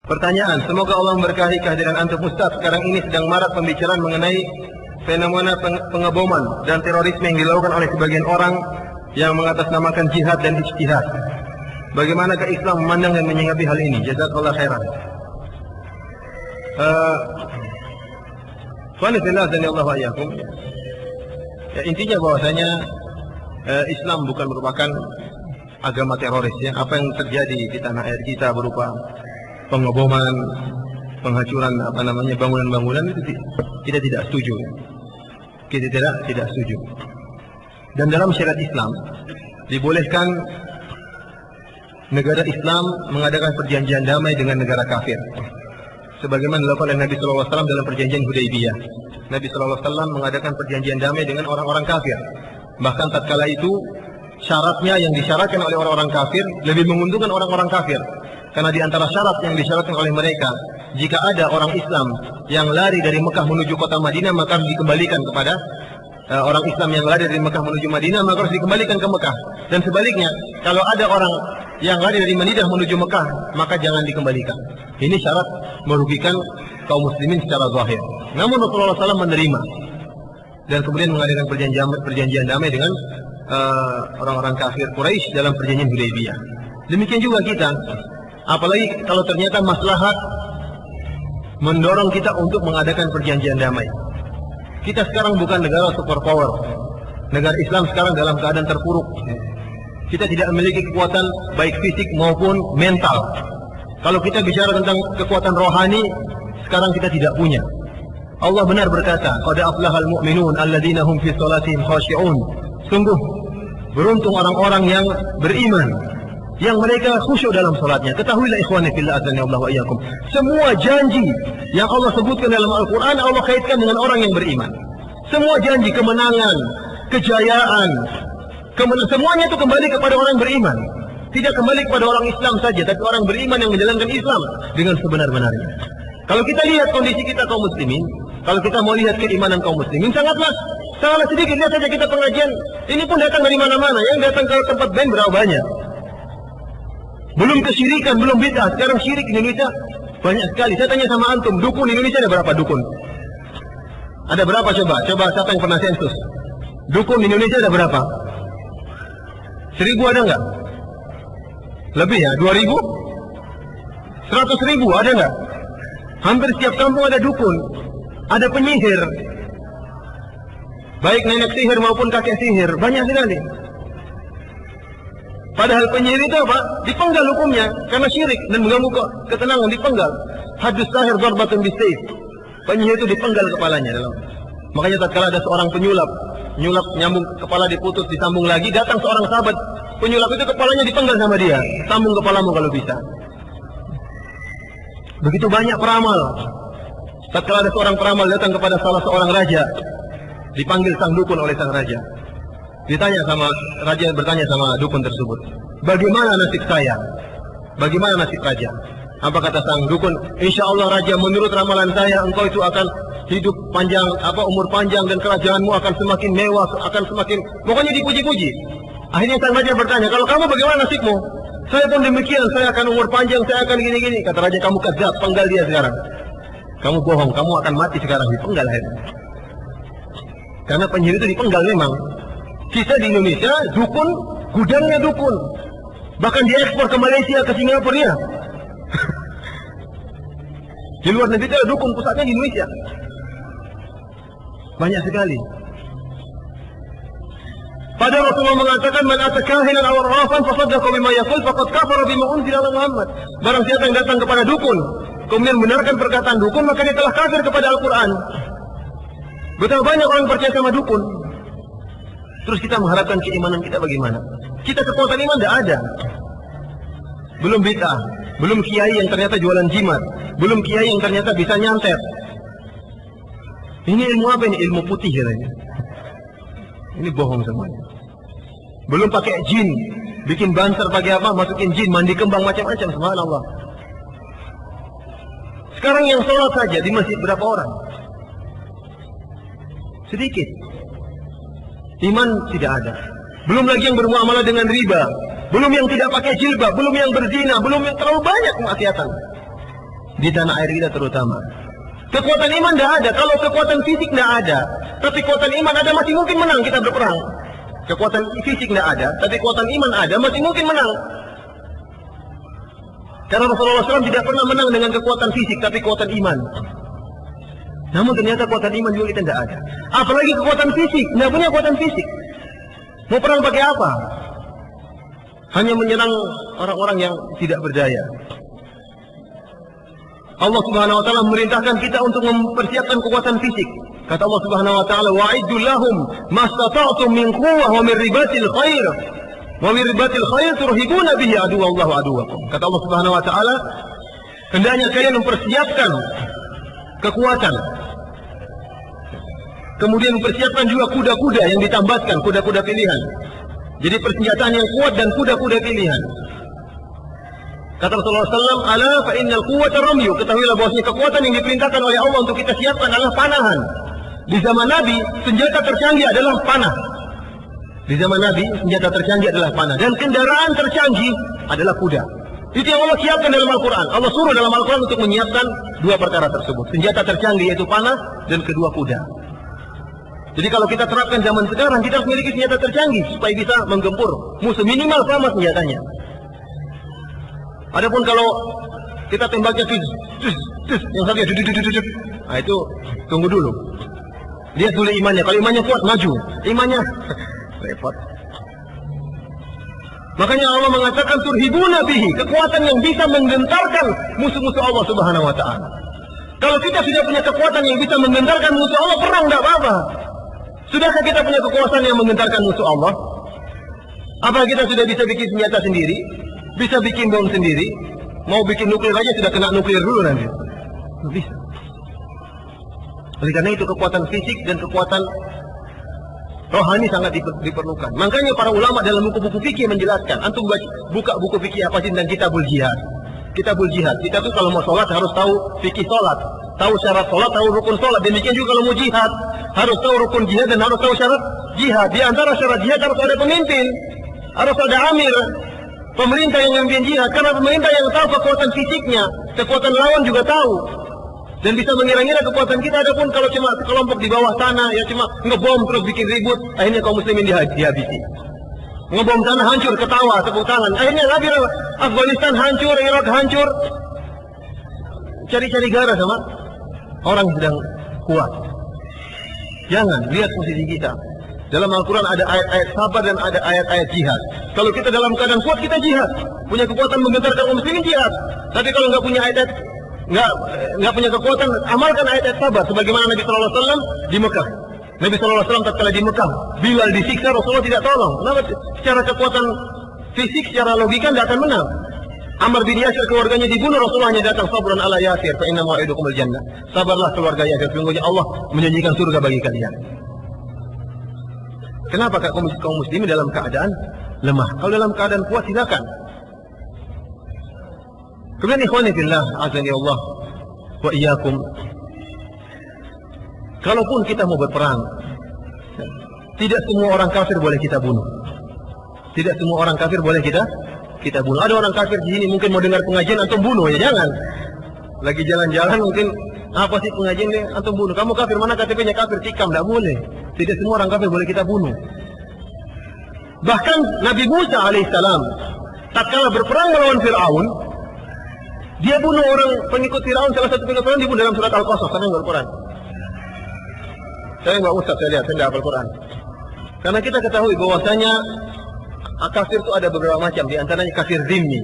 Pertanyaan, semoga Allah memberkahi kehadiran antum Ustaz. Sekarang ini sedang marak pembicaraan mengenai fenomena pengeboman dan terorisme yang dilakukan oleh sebagian orang yang mengatasnamakan jihad dan ijtihad. Bagaimanakah Islam memandang dan menyikapi hal ini? Jazakallah khairan. Ya, intinya bahwasanya Islam bukan merupakan agama teroris. Ya. Apa yang terjadi di tanah air kita berupa pengeboman, penghancuran bangunan-bangunan itu kita tidak setuju. Kita tidak setuju. Dan dalam syariat Islam dibolehkan negara Islam mengadakan perjanjian damai dengan negara kafir. Sebagaimana dilakukan oleh Nabi SAW dalam perjanjian Hudaybiyah. Nabi SAW mengadakan perjanjian damai dengan orang-orang kafir. Bahkan tatkala itu syaratnya yang disyaratkan oleh orang-orang kafir lebih menguntungkan orang-orang kafir. Karena di antara syarat yang disyaratkan oleh mereka, jika ada orang Islam yang lari dari Mekah menuju kota Madinah, maka harus dikembalikan kepada orang Islam yang lari dari Mekah menuju Madinah, maka harus dikembalikan ke Mekah. Dan sebaliknya, kalau ada orang yang lari dari Madinah menuju Mekah, maka jangan dikembalikan. Ini syarat merugikan kaum muslimin secara zahir. Namun Rasulullah SAW menerima dan kemudian mengadakan perjanjian damai dengan orang-orang kafir Quraisy dalam perjanjian Hudaybiyah. Demikian juga kita. Apalagi kalau ternyata maslahat mendorong kita untuk mengadakan perjanjian damai. Kita sekarang bukan negara superpower. Negara Islam sekarang dalam keadaan terpuruk. Kita tidak memiliki kekuatan baik fisik maupun mental. Kalau kita bicara tentang kekuatan rohani, sekarang kita tidak punya. Allah benar berkata, "Qad aflahal mu'minun alladzina hum fi shalatihim khashi'un." Sungguh beruntung orang-orang yang beriman, yang mereka khusyuk dalam salatnya. Ketahuilah ikhwani fillah azanillahu wa iyyakum, semua janji yang Allah sebutkan dalam Al-Qur'an Allah kaitkan dengan orang yang beriman. Semua janji kemenangan, kejayaan, semuanya itu kembali kepada orang beriman. Tidak kembali kepada orang Islam saja, tapi orang beriman yang menjalankan Islam dengan sebenar-benarnya. Kalau kita lihat kondisi kita kaum muslimin, kalau kita mau lihat keimanan kaum muslimin, sangatlah sedikit. Lihat saja kita pengajian, ini pun datang dari mana-mana. Yang datang ke tempat band berapa banyak? Belum kesyirikan, belum bid'ah. Sekarang syirik di Indonesia banyak sekali. Saya tanya sama antum, dukun di Indonesia ada berapa dukun? Ada berapa coba? Coba siapa yang pernah sensus? Dukun di Indonesia ada berapa? 1000 ada nggak? Lebih ya? 2000? 100.000 ada nggak? Hampir setiap kampung ada dukun. Ada penyihir. Baik nenek sihir maupun kakek sihir. Banyak sekali. Padahal penyihir itu apa? Dipenggal hukumnya karena syirik dan mengganggu ketenangan, dipenggal. Hadus sahir darbatun bisayf. Penyihir itu dipenggal kepalanya dalam. Makanya tatkala ada seorang penyulap nyambung kepala diputus disambung lagi, datang seorang sahabat penyulap itu kepalanya dipenggal sama dia. Sambung kepalamu kalau bisa. Begitu banyak peramal. Tatkala ada seorang peramal datang kepada salah seorang raja, dipanggil sang dukun oleh sang raja. Ditanya sama raja, bertanya sama dukun tersebut, bagaimana nasib saya? Bagaimana nasib raja? Apa kata sang dukun? Insya Allah raja, menurut ramalan saya engkau itu akan hidup panjang, umur panjang dan kerajaanmu akan semakin mewah, akan semakin, pokoknya dipuji-puji. Akhirnya sang raja bertanya, kalau kamu bagaimana nasibmu? Saya pun demikian, saya akan umur panjang, saya akan gini-gini. Kata raja, kamu kadzab, penggal dia sekarang. Kamu bohong, kamu akan mati sekarang, dipenggal akhirnya. Karena penyihir itu dipenggal memang. Kita di Indonesia, dukun, gudangnya dukun. Bahkan diekspor ke Malaysia, ke Singapura ya. Di luar negeri itu ada dukun, pusatnya di Indonesia. Banyak sekali. Pada Rasulullah mengatakan, "Man ata kahinan aw arrafan fasaddaqa bima yaqul faqad kafara bima unzila ala Muhammad." Barang siapa yang datang kepada dukun, kemudian benarkan perkataan dukun, maka dia telah kafir kepada Al-Qur'an. Betapa banyak orang percaya sama dukun. Terus kita mengharapkan keimanan kita bagaimana? Kita kekuatan iman tidak ada. Belum bid'ah, belum kiai yang ternyata jualan jimat, belum kiai yang ternyata bisa nyantet. Ini ilmu apa ini? Ilmu putih katanya. Ini bohong semuanya. Belum pakai jin, bikin banser pakai apa? Masukin jin, mandi kembang macam-macam. Subhanallah. Sekarang yang sholat saja di masjid berapa orang? Sedikit. Iman tidak ada. Belum lagi yang bermuamalah dengan riba. Belum yang tidak pakai jilbab. Belum yang berzina. Belum yang terlalu banyak kemaksiatan. di tanah air kita terutama. Kekuatan iman tidak ada. Kalau kekuatan fisik tidak ada, tapi kekuatan iman ada, masih mungkin menang kita berperang. Kekuatan fisik tidak ada, tapi kekuatan iman ada, masih mungkin menang. Karena Rasulullah SAW tidak pernah menang dengan kekuatan fisik, tapi kekuatan iman. Namun ternyata kekuatan iman juga kita tidak ada. Apalagi kekuatan fisik, tidak punya kekuatan fisik. Mau perang pakai apa? Hanya menyerang orang-orang yang tidak berdaya. Allah Subhanahu wa taala memerintahkan kita untuk mempersiapkan kekuatan fisik. Kata Allah Subhanahu wa taala, "Wa'iddu lahum mastata'tum min quwwah wa min ribatil khair. Wa min ribatil khair turhibuna bihi aduwallahu aduwakum." Kata Allah Subhanahu wa taala, hendaknya kalian mempersiapkan kekuatan. Kemudian mempersiapkan juga kuda-kuda yang ditambahkan, kuda-kuda pilihan. Jadi persenjataan yang kuat dan kuda-kuda pilihan. Kata Rasulullah SAW, "Ala fa innal quwwata ramyu." Ketahuilah bahwasanya kekuatan yang diperintahkan oleh Allah untuk kita siapkan adalah panahan. Di zaman Nabi, senjata tercanggih adalah panah. Di zaman Nabi, senjata tercanggih adalah panah. Dan kendaraan tercanggih adalah kuda. Itu yang Allah siapkan dalam Al-Quran. Allah suruh dalam Al-Quran untuk menyiapkan dua perkara tersebut. Senjata tercanggih yaitu panah dan kedua kuda. Jadi kalau kita terapkan zaman sekarang, kita harus memiliki senjata tercanggih supaya bisa menggempur musuh, minimal sama senjatanya. Adapun kalau kita tembaknya yang satu nah itu tunggu dulu. Lihat dulu imannya. Kalau imannya kuat, maju. Imannya repot. Makanya Allah mengatakan turhibuna bihi, kekuatan yang bisa menggentarkan musuh-musuh Allah Subhanahu wa taala. Kalau kita sudah punya kekuatan yang bisa menggentarkan musuh Allah, perang tidak apa-apa. Sudahkah kita punya kekuasaan yang menggentarkan musuh Allah? Apa kita sudah bisa bikin senjata sendiri? Bisa bikin bom sendiri? Mau bikin nuklir aja sudah kena nuklir dulu nanti. Tidak bisa. Oleh karena itu kekuatan fisik dan kekuatan rohani sangat diperlukan. Makanya para ulama dalam buku-buku fikih menjelaskan. Antum buka buku fikih apa sih tentang kitabul jihad. Kitabul jihad. Kita tuh kalau mau sholat harus tahu fikih sholat. Tahu syarat sholat, tahu rukun sholat. Demikian juga kalau mau jihad. Harus tahu rukun jihad dan harus tahu syarat jihad. Di antara syarat jihad harus ada pemimpin. Harus ada amir. Pemerintah yang memimpin jihad. Karena pemerintah yang tahu kekuatan fisiknya. Kekuatan lawan juga tahu. Dan bisa mengira-ngira kekuatan kita. Adapun kalau cuma kelompok di bawah sana, ya cuma ngebom terus bikin ribut, akhirnya kaum muslimin dihabisi. Ngebom sana hancur, ketawa, tepuk tangan. Akhirnya Afghanistan hancur, Irak hancur. Cari-cari gara sama orang yang sedang kuat. Jangan lihat posisi kita. Dalam Al-Quran ada ayat-ayat sabar dan ada ayat-ayat jihad. Kalau kita dalam keadaan kuat, kita jihad. Punya kekuatan menggentarkan kaum muslimin, jihad. Tapi kalau nggak punya ayat-ayat, nggak punya kekuatan, amalkan ayat-ayat sabar. Sebagaimana Nabi SAW di Mekah. Nabi SAW tatkala di Mekah, Bilal disiksa, Rasulullah tidak tolong. Kenapa? Secara kekuatan fisik, secara logika tidak akan menang. Ammar bin Yasir keluarganya dibunuh, Rasulullah hanya datang, sabran ala Yasir, fa inna mau'idukumul jannah. Sabarlah keluarga Yasir, sesungguhnya Allah menjanjikan surga bagi kalian. Kenapa kaum muslimin dalam keadaan lemah? Kalau dalam keadaan kuat silakan. Kemudian ikhwani fillah, azani Allah wa iyyakum. Kalaupun kita mau berperang, tidak semua orang kafir boleh kita bunuh. Tidak semua orang kafir boleh kita bunuh. Ada orang kafir di sini mungkin mau dengar pengajian antum bunuh, ya jangan. Lagi jalan-jalan mungkin apa sih pengajian ini antum bunuh. Kamu kafir, mana KTP-nya kafir, tikam, tidak boleh. Tidak semua orang kafir boleh kita bunuh. Bahkan Nabi Musa alaihissalam tatkala berperang melawan Fir'aun, dia bunuh orang pengikut Fir'aun, salah satu pengikut Fir'aun dibunuh dalam surat Al-Qasas. Saya enggak Al-Quran. Saya enggak ustaz, saya lihat, saya enggak hafal Al-Quran. Karena kita ketahui bahwasanya kafir itu ada beberapa macam, di antaranya kafir zimmi.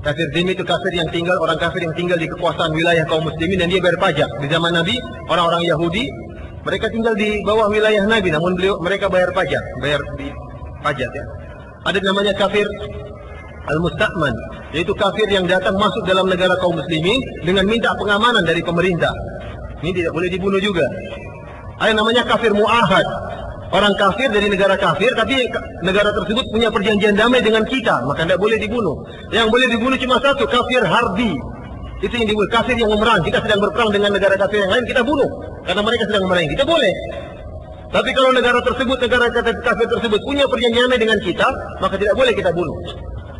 Kafir zimmi itu kafir yang tinggal, orang kafir yang tinggal di kekuasaan wilayah kaum muslimin dan dia bayar pajak. Di zaman Nabi, orang-orang Yahudi mereka tinggal di bawah wilayah Nabi, namun mereka bayar pajak, bayar di pajak ya. Ada namanya kafir al-musta'man, yaitu kafir yang datang masuk dalam negara kaum muslimin dengan minta pengamanan dari pemerintah. Ini tidak boleh dibunuh juga. Ada namanya kafir mu'ahad, orang kafir dari negara kafir, tapi negara tersebut punya perjanjian damai dengan kita, maka tidak boleh dibunuh. Yang boleh dibunuh cuma satu, kafir harbi. Itu yang dibunuh, kafir yang memerang. Kita sedang berperang dengan negara kafir yang lain, kita bunuh. Karena mereka sedang memerangi kita, boleh. Tapi kalau negara tersebut, negara kafir tersebut punya perjanjian damai dengan kita, maka tidak boleh kita bunuh.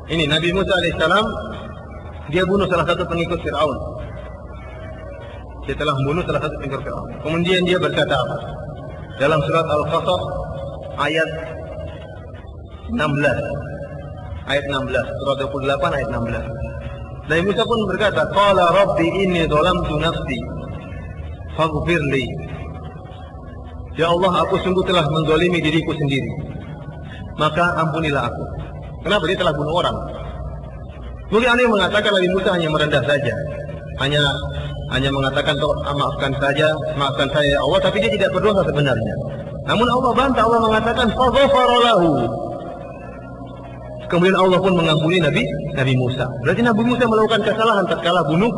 Ini Nabi Musa alaihissalam, dia bunuh salah satu pengikut Fir'aun. Dia telah membunuh salah satu pengikut Fir'aun. Kemudian dia berkata apa? Dalam surat Al-Qasas ayat 16. Ayat 16, surah 28 ayat 16. Nabi Musa pun berkata, "Qala rabbi inni dhalamtu nafsi faghfir li." Ya Allah, aku sungguh telah menzalimi diriku sendiri, maka ampunilah aku. Kenapa? Dia telah bunuh orang. Mungkin ada yang mengatakan Nabi Musa hanya merendah saja, hanya mengatakan, maafkan saja, maafkan saya ya Allah, tapi dia tidak berdosa sebenarnya. Namun Allah bantah, Allah mengatakan faghfara lahu. Kemudian Allah pun mengampuni Nabi Musa. Berarti Nabi Musa melakukan kesalahan tatkala bunuh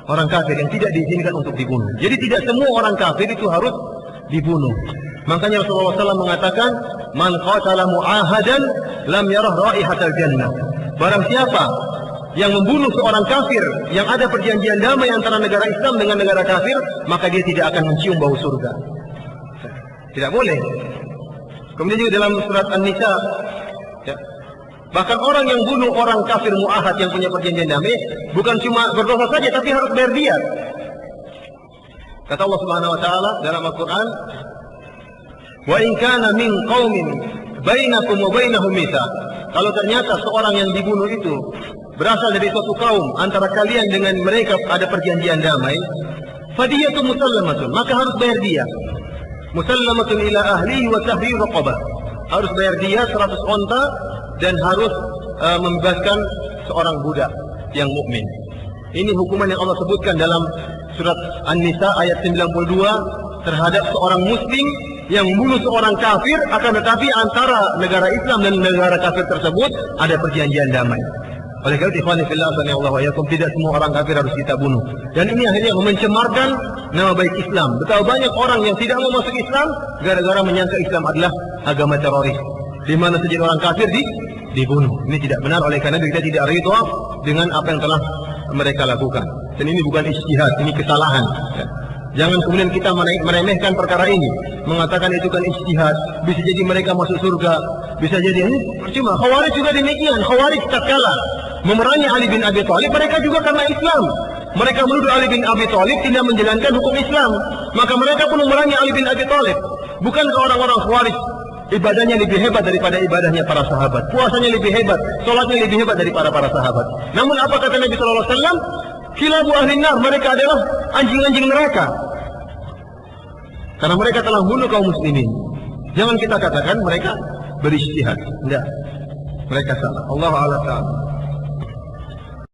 orang kafir yang tidak diizinkan untuk dibunuh. Jadi tidak semua orang kafir itu harus dibunuh. Makanya Rasulullah SAW mengatakan, "Man qatala mu'ahadan lam yarah raihatal jannah." Barang siapa yang membunuh seorang kafir yang ada perjanjian damai antara negara Islam dengan negara kafir, maka dia tidak akan mencium bau surga. Tidak boleh. Kemudian juga dalam surat An-Nisa, ya, bahkan orang yang bunuh orang kafir mu'ahad yang punya perjanjian damai bukan cuma berdosa saja, tapi harus bayar diyat. Kata Allah Subhanahu wa taala dalam Al-Qur'an, "Wa in kana min qaumin bainakum wa bainahum mitsaq." Kalau ternyata seorang yang dibunuh itu berasal dari suatu kaum antara kalian dengan mereka ada perjanjian damai, fadiyatun musallamatun, maka harus bayar diyat. Musallamatun ila ahlihi wa tahrir raqabah. Harus bayar diyat 100 onta dan harus membebaskan seorang budak yang mukmin. Ini hukuman yang Allah sebutkan dalam surat An-Nisa ayat 92 terhadap seorang muslim yang membunuh seorang kafir, akan tetapi antara negara Islam dan negara kafir tersebut ada perjanjian damai. Oleh karena itu, ikhwani fillah, sanallahu alaikum, tidak semua orang kafir harus kita bunuh. Dan ini akhirnya mencemarkan nama baik Islam. Betapa banyak orang yang tidak mau masuk Islam gara-gara menyangka Islam adalah agama teroris. Di mana saja orang kafir dibunuh. Ini tidak benar, oleh karena itu kita tidak ridha dengan apa yang telah mereka lakukan. Dan ini bukan ijtihad, ini kesalahan. Jangan kemudian kita meremehkan perkara ini, mengatakan itu kan ijtihad, bisa jadi mereka masuk surga, bisa jadi ini percuma. Khawarij juga demikian. Khawarij tatkala memerangi Ali bin Abi Thalib, mereka juga karena Islam. Mereka menuduh Ali bin Abi Thalib tidak menjalankan hukum Islam, maka mereka pun memerangi Ali bin Abi Thalib. Bukankah orang-orang Khawarij ibadahnya lebih hebat daripada ibadahnya para sahabat, puasanya lebih hebat, sholatnya lebih hebat daripada para sahabat? Namun apa kata Nabi SAW? Kilabu ahli nar, mereka adalah anjing-anjing neraka, karena mereka telah bunuh kaum muslimin. Jangan kita katakan mereka berijtihad. Tidak, mereka salah. Allah a'lam.